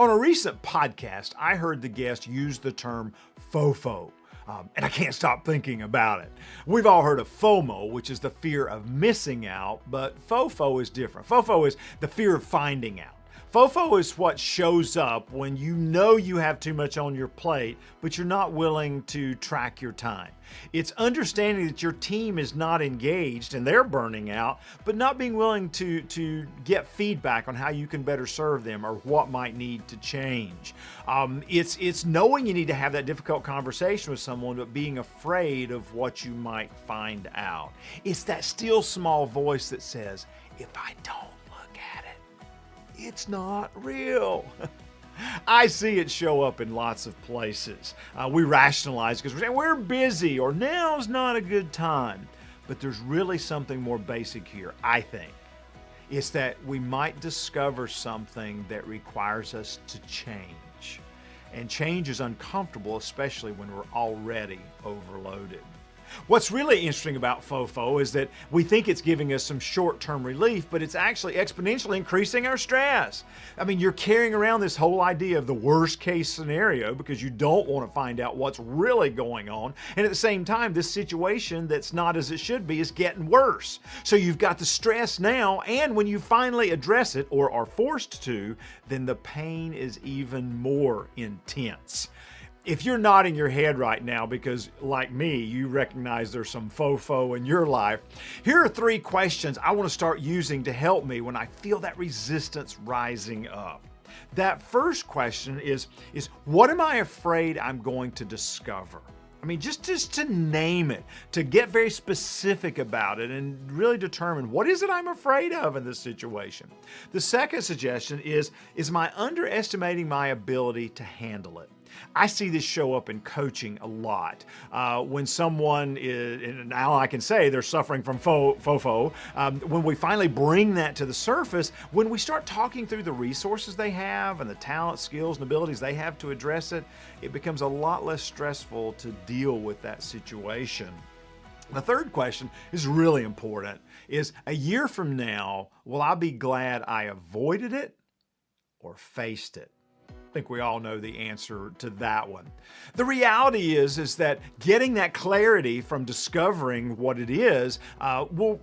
On a recent podcast, I heard the guest use the term FOFO. And I can't stop thinking about it. We've all heard of FOMO, which is the fear of missing out, but FOFO is different. FOFO is the fear of finding out. FOFO is what shows up when you know you have too much on your plate, but you're not willing to track your time. It's understanding that your team is not engaged and they're burning out, but not being willing to get feedback on how you can better serve them or what might need to change. It's knowing you need to have that difficult conversation with someone, but being afraid of what you might find out. It's that still small voice that says, if I don't look at it, it's not real. I see it show up in lots of places. We rationalize because we're saying we're busy or now's not a good time. But there's really something more basic here, I think. It's that we might discover something that requires us to change. And change is uncomfortable, especially when we're already overloaded. What's really interesting about FOFO is that we think it's giving us some short-term relief, but it's actually exponentially increasing our stress. I mean, you're carrying around this whole idea of the worst-case scenario because you don't want to find out what's really going on. And at the same time, this situation that's not as it should be is getting worse. So you've got the stress now, and when you finally address it or are forced to, then the pain is even more intense. If you're nodding your head right now because, like me, you recognize there's some FOFO in your life, here are 3 questions I want to start using to help me when I feel that resistance rising up. That first question is what am I afraid I'm going to discover? I mean, just to name it, to get very specific about it and really determine what is it I'm afraid of in this situation. The second suggestion is my underestimating my ability to handle it? I see this show up in coaching a lot. When someone is, and now I can say they're suffering from FOFO, when we finally bring that to the surface, when we start talking through the resources they have and the talent, skills, and abilities they have to address it, it becomes a lot less stressful to deal with that situation. The third question is really important, is a year from now, will I be glad I avoided it or faced it? I think we all know the answer to that one. The reality is that getting that clarity from discovering what it is will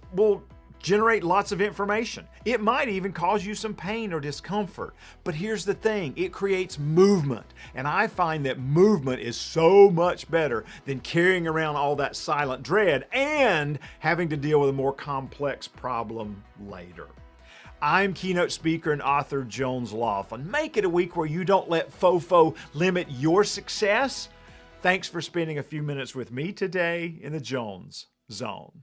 generate lots of information. It might even cause you some pain or discomfort. But here's the thing, it creates movement. And I find that movement is so much better than carrying around all that silent dread and having to deal with a more complex problem later. I'm keynote speaker and author Jones Loflin. Make it a week where you don't let FOFO limit your success. Thanks for spending a few minutes with me today in the Jones Zone.